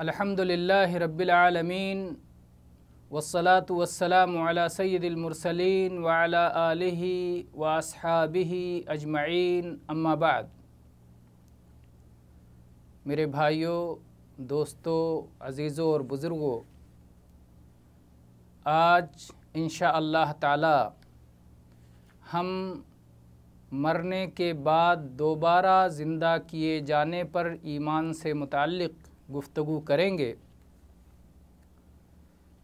अल्हम्दुलिल्लाहि रब्बिल आलमीन वस्सलातु वस्सलामु अला सय्यिदिल मुरसलीन व अला आलिहि व अस्हाबिहि अजमईन अम्मा बाद। मेरे भाइयों, दोस्तों, अज़ीज़ों और बुज़ुर्गों, आज इंशाअल्लाह ताला हम मरने के बाद दोबारा ज़िंदा किए जाने पर ईमान से मुताल्लिक़ गुफ्तगू करेंगे।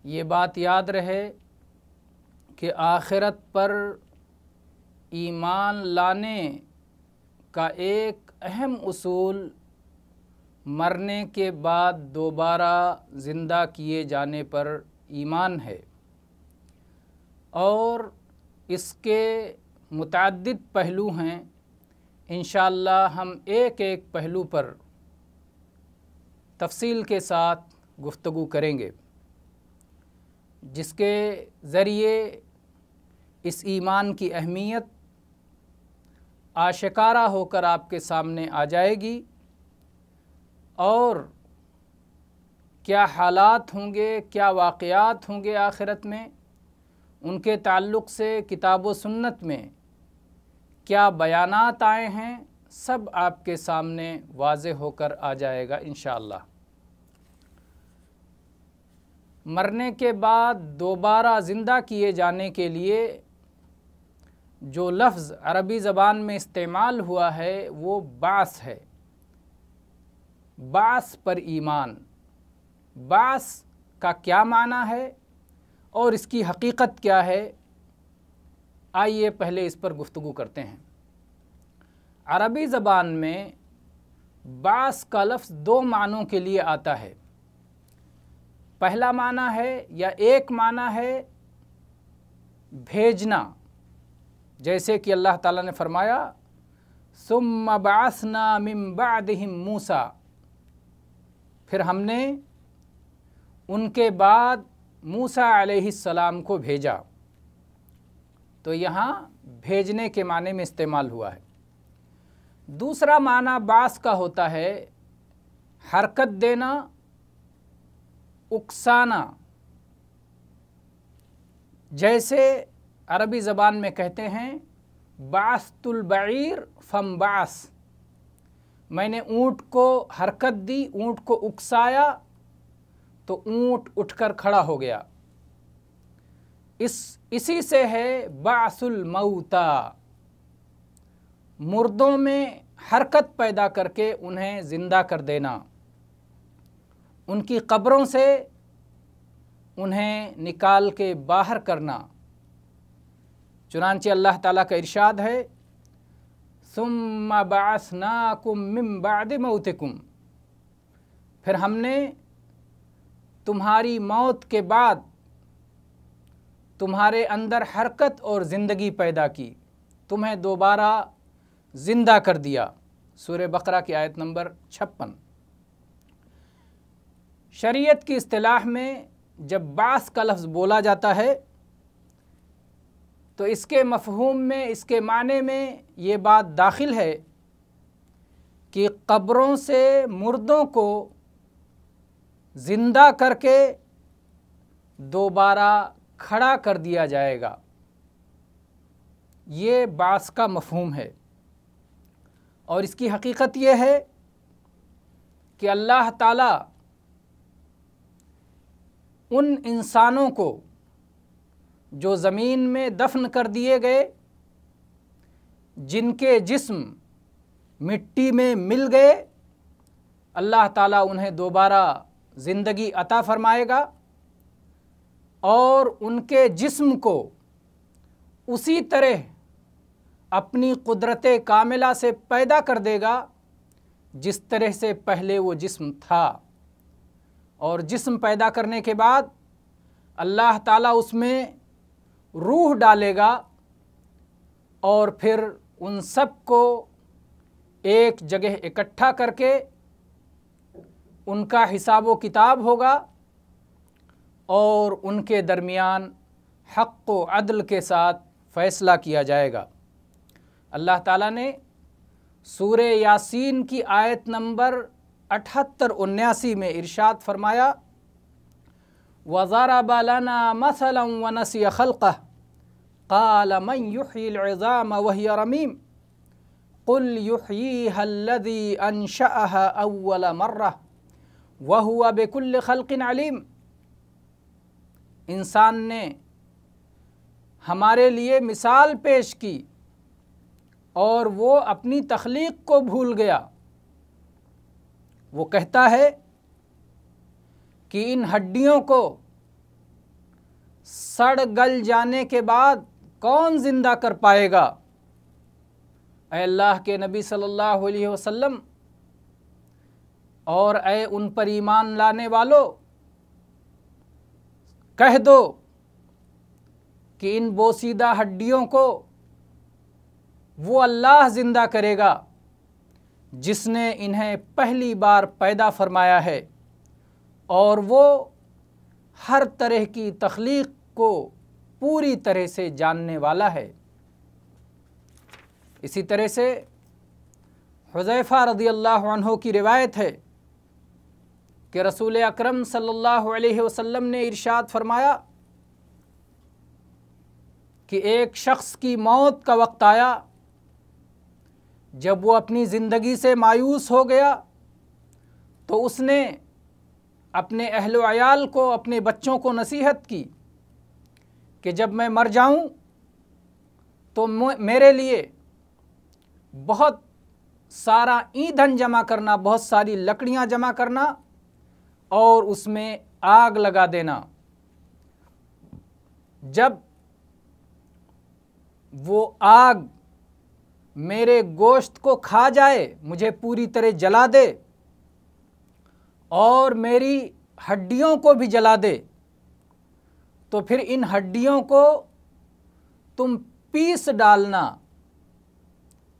ये बात याद रहे कि आखिरत पर ईमान लाने का एक अहम उसूल मरने के बाद दोबारा ज़िंदा किए जाने पर ईमान है और इसके मुतअद्दिद पहलू हैं। इंशाअल्लाह हम एक एक पहलू पर तफसील के साथ गुफ्तगू करेंगे, जिसके ज़रिए इस ईमान की अहमियत आशिकारा होकर आपके सामने आ जाएगी और क्या हालात होंगे, क्या वाक़यात होंगे आखिरत में, उनके ताल्लुक़ से किताब व सुन्नत में क्या बयानात आए हैं, सब आपके सामने वाज़े होकर आ जाएगा इंशाअल्लाह। मरने के बाद दोबारा ज़िंदा किए जाने के लिए जो लफ्ज़ अरबी ज़बान में इस्तेमाल हुआ है वो बास है। बास पर ईमान। बास का क्या माना है और इसकी हकीकत क्या है, आइए पहले इस पर गुफ्तगू करते हैं। अरबी ज़बान में बास का लफ्ज़ दो मानों के लिए आता है। पहला माना है या एक माना है भेजना, जैसे कि अल्लाह ताला ने फरमाया सुम्मा बअसना मिन बअदिहिम मूसा, फिर हमने उनके बाद मूसा अलैहिस्सलाम को भेजा। तो यहाँ भेजने के माने में इस्तेमाल हुआ है। दूसरा माना बास का होता है हरकत देना, उकसाना। जैसे अरबी ज़बान में कहते हैं बास्तुल बईर फम बास, मैंने ऊँट को हरकत दी, ऊँट को उकसाया तो ऊँट उठकर खड़ा हो गया। इसी से है बासुल मौता, मुर्दों में हरकत पैदा करके उन्हें ज़िंदा कर देना, उनकी कब्रों से उन्हें निकाल के बाहर करना। चुनांचे अल्लाह ताला का इरशाद है सुम्मा बअसनाकुम मिन बअदि मौतिकुम, फिर हमने तुम्हारी मौत के बाद तुम्हारे अंदर हरकत और ज़िंदगी पैदा की, तुम्हें दोबारा ज़िंदा कर दिया। सूरह बकरा की आयत नंबर 56। शरीयत की इस्तिलाह में जब बास का लफ्ज़ बोला जाता है तो इसके मफ़हूम में, इसके माने में ये बात दाखिल है कि कब्रों से मुर्दों को ज़िंदा करके दोबारा खड़ा कर दिया जाएगा। ये बास का मफ़हूम है और इसकी हकीकत ये है कि अल्लाह ताला उन इंसानों को जो ज़मीन में दफन कर दिए गए, जिनके जिस्म मिट्टी में मिल गए, अल्लाह ताला उन्हें दोबारा ज़िंदगी अता फ़रमाएगा और उनके जिस्म को उसी तरह अपनी कुदरत कामिला से पैदा कर देगा जिस तरह से पहले वो जिस्म था। और जिस्म पैदा करने के बाद अल्लाह ताला उसमें रूह डालेगा और फिर उन सब को एक जगह इकट्ठा करके उनका हिसाब व किताब होगा और उनके दरमियान हक़ व अदल के साथ फ़ैसला किया जाएगा। अल्लाह ताला ने सूरह यासीन की आयत नंबर 78-79 में इरशाद फरमाया, वज़रब लना मसलन व नसिय खल्क़ह क़ाल मन युह्यिल इज़ाम वहिय रमीम क़ुल युह्यीहा अल्लज़ी अंशअहा अव्वल मर्रह व हुवा बिकुल्लि खल्क़िन अलीम। इंसान ने हमारे लिए मिसाल पेश की और वो अपनी तख्लीक को भूल गया। वो कहता है कि इन हड्डियों को सड़ गल जाने के बाद कौन ज़िंदा कर पाएगा। ऐ अल्लाह के नबी सल्लल्लाहु अलैहि वसल्लम और ऐ उन पर ईमान लाने वालों, कह दो कि इन बोसीदा हड्डियों को वो अल्लाह ज़िंदा करेगा जिसने इन्हें पहली बार पैदा फरमाया है और वो हर तरह की तख्लीक को पूरी तरह से जानने वाला है। इसी तरह से हुज़ैफ़ा रज़ियल्लाहु अन्हु की रिवायत है कि रसूल अकरम सल्लल्लाहु अलैहि वसल्लम ने इरशाद फरमाया कि एक शख्स की मौत का वक्त आया जब वो अपनी ज़िंदगी से मायूस हो गया तो उसने अपने अहलो अयाल को, अपने बच्चों को नसीहत की कि जब मैं मर जाऊं तो मेरे लिए बहुत सारा ईंधन जमा करना, बहुत सारी लकड़ियां जमा करना और उसमें आग लगा देना। जब वो आग मेरे गोश्त को खा जाए, मुझे पूरी तरह जला दे और मेरी हड्डियों को भी जला दे, तो फिर इन हड्डियों को तुम पीस डालना,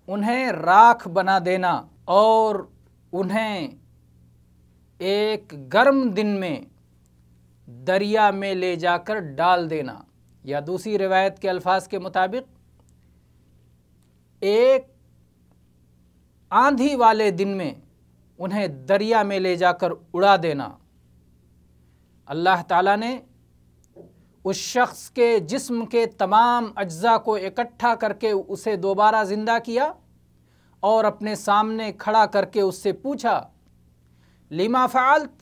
उन्हें राख बना देना और उन्हें एक गर्म दिन में दरिया में ले जाकर डाल देना। या दूसरी रिवायत के अल्फाज के मुताबिक एक आंधी वाले दिन में उन्हें दरिया में ले जाकर उड़ा देना। अल्लाह ताला ने उस शख्स के जिस्म के तमाम अज्जा को इकट्ठा करके उसे दोबारा ज़िंदा किया और अपने सामने खड़ा करके उससे पूछा, लिमा फ़अल्त,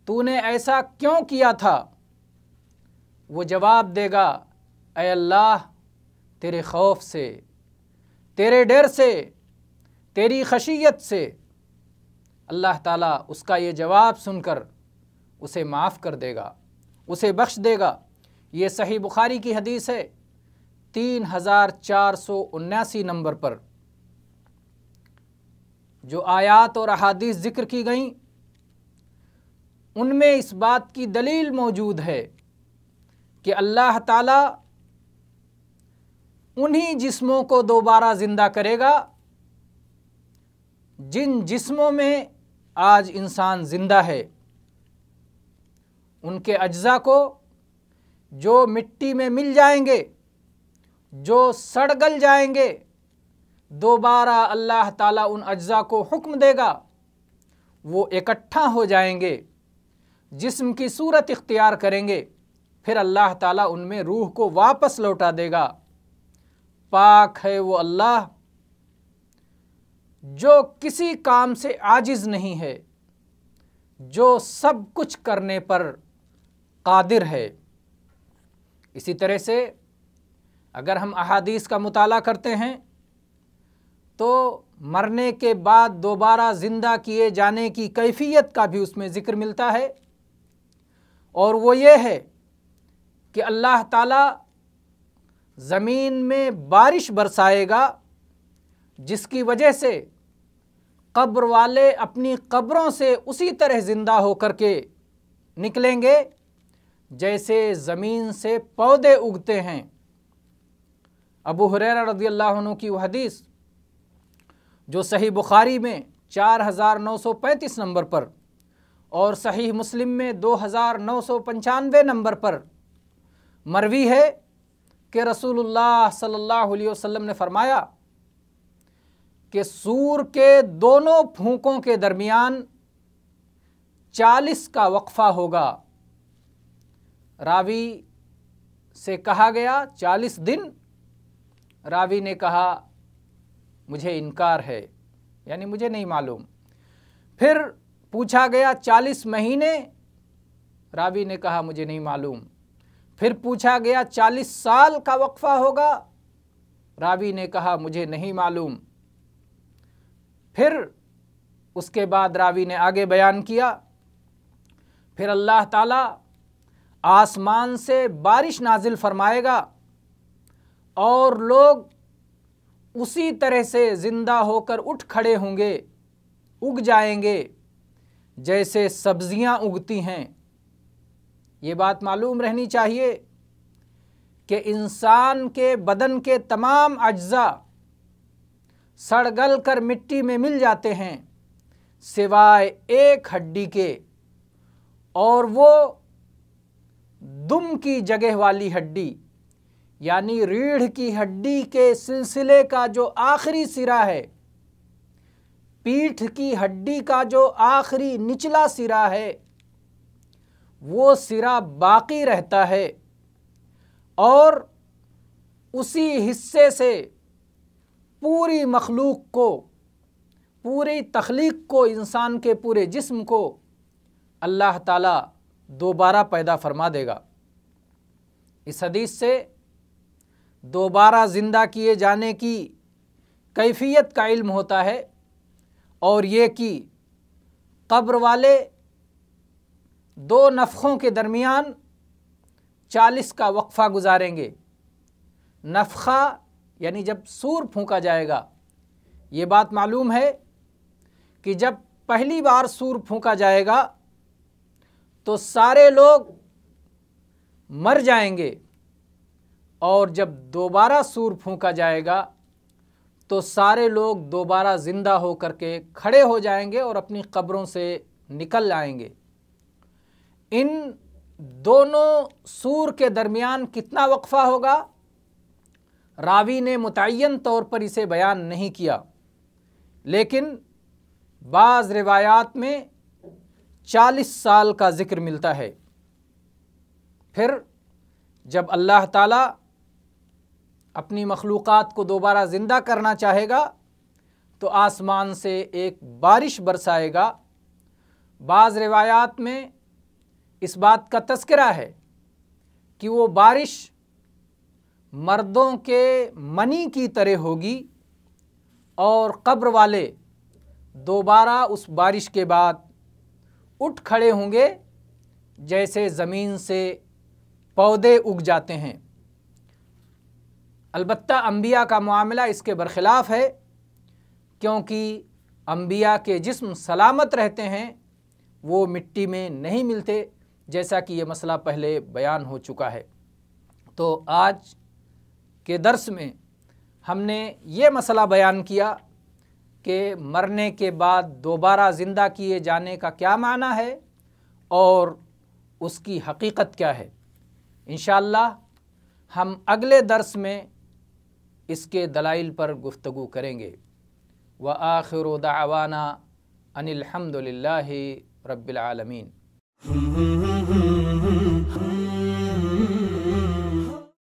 तूने ऐसा क्यों किया था? वो जवाब देगा, ऐ अल्लाह, तेरे खौफ से, तेरे डर से, तेरी खशियत से। अल्लाह ताला उसका ये जवाब सुनकर उसे माफ़ कर देगा, उसे बख्श देगा। ये सही बुखारी की हदीस है 3479 नंबर पर। जो आयात और अहादीस ज़िक्र की गईं उनमें इस बात की दलील मौजूद है कि अल्लाह ताला उन्हीं जिस्मों को दोबारा ज़िंदा करेगा जिन जिस्मों में आज इंसान ज़िंदा है। उनके अज्जा को जो मिट्टी में मिल जाएंगे, जो सड़ गल जाएंगे, दोबारा अल्लाह ताला उन अज्जा को हुक्म देगा, वो इकट्ठा हो जाएंगे, जिस्म की सूरत इख्तियार करेंगे, फिर अल्लाह ताला उनमें रूह को वापस लौटा देगा। पाक है वो अल्लाह जो किसी काम से आजिज़ नहीं है, जो सब कुछ करने पर कादिर है। इसी तरह से अगर हम अहादीस का मुताला करते हैं तो मरने के बाद दोबारा ज़िंदा किए जाने की कैफियत का भी उसमें ज़िक्र मिलता है, और वो ये है कि अल्लाह ताला ज़मीन में बारिश बरसाएगा जिसकी वजह से कब्र वाले अपनी कब्रों से उसी तरह ज़िंदा होकर के निकलेंगे जैसे ज़मीन से पौधे उगते हैं। अबू हुरैरा रज़ियल्लाहु अन्हु की वह हदीस जो सही बुखारी में 4935 नंबर पर और सही मुस्लिम में 2995 नंबर पर मरवी है कि रसूलुल्लाह सल्लल्लाहु अलैहि वसल्लम ने फरमाया کہ سور کے دونوں پھونکوں کے درمیان 40 کا وقفہ ہوگا۔ راوی سے کہا گیا 40 دن، راوی نے کہا مجھے انکار ہے، یعنی مجھے نہیں معلوم۔ پھر پوچھا گیا 40 مہینے، راوی نے کہا مجھے نہیں معلوم۔ پھر پوچھا گیا 40 سال کا وقفہ ہوگا، راوی نے کہا مجھے نہیں معلوم۔ پھر اس کے بعد راوی نے آگے بیان کیا، پھر اللہ تعالیٰ آسمان سے بارش نازل فرمائے گا اور لوگ اسی طرح سے زندہ ہو کر اٹھ کھڑے ہوں گے، اگ جائیں گے جیسے سبزیاں اگتی ہیں۔ یہ بات معلوم رہنی چاہیے کہ انسان کے بدن کے تمام اجزاء سڑ گل کر مٹی میں مل جاتے ہیں سوائے ایک ہڈی کے، اور وہ دم کی جگہ والی ہڈی، یعنی ریڑھ کی ہڈی کے سلسلے کا جو آخری سرا ہے، پیٹھ کی ہڈی کا جو آخری نچلا سرا ہے، وہ سرا باقی رہتا ہے، اور اسی حصے سے پوری مخلوق کو، پوری تخلیق کو، انسان کے پورے جسم کو اللہ تعالیٰ دوبارہ پیدا فرما دے گا۔ اس حدیث سے دوبارہ زندہ کیے جانے کی کیفیت کا علم ہوتا ہے، اور یہ کہ قبر والے 2 نفخوں کے درمیان 40 کا وقفہ گزاریں گے۔ نفخہ یعنی جب سور پھونکا جائے گا، یہ بات معلوم ہے کہ جب پہلی بار سور پھونکا جائے گا تو سارے لوگ مر جائیں گے، اور جب دوبارہ سور پھونکا جائے گا تو سارے لوگ دوبارہ زندہ ہو کر کے کھڑے ہو جائیں گے اور اپنی قبروں سے نکل آئیں گے۔ ان دونوں سور کے درمیان کتنا وقفہ ہوگا، راوی نے متعین طور پر اسے بیان نہیں کیا، لیکن بعض روایات میں 40 سال کا ذکر ملتا ہے۔ پھر جب اللہ تعالیٰ اپنی مخلوقات کو دوبارہ زندہ کرنا چاہے گا تو آسمان سے ایک بارش برسائے گا۔ بعض روایات میں اس بات کا تذکرہ ہے کہ وہ بارش مردوں کے منی کی طرح ہوگی، اور قبر والے دوبارہ اس بارش کے بعد اٹھ کھڑے ہوں گے جیسے زمین سے پودے اگ جاتے ہیں۔ البتہ انبیاء کا معاملہ اس کے برخلاف ہے، کیونکہ انبیاء کے جسم سلامت رہتے ہیں، وہ مٹی میں نہیں ملتے، جیسا کہ یہ مسئلہ پہلے بیان ہو چکا ہے۔ تو آج کے درس میں ہم نے یہ مسئلہ بیان کیا کہ مرنے کے بعد دوبارہ زندہ کیے جانے کا کیا معنی ہے اور اس کی حقیقت کیا ہے۔ انشاءاللہ ہم اگلے درس میں اس کے دلائل پر گفتگو کریں گے۔ وآخر دعوانا ان الحمد للہ رب العالمین۔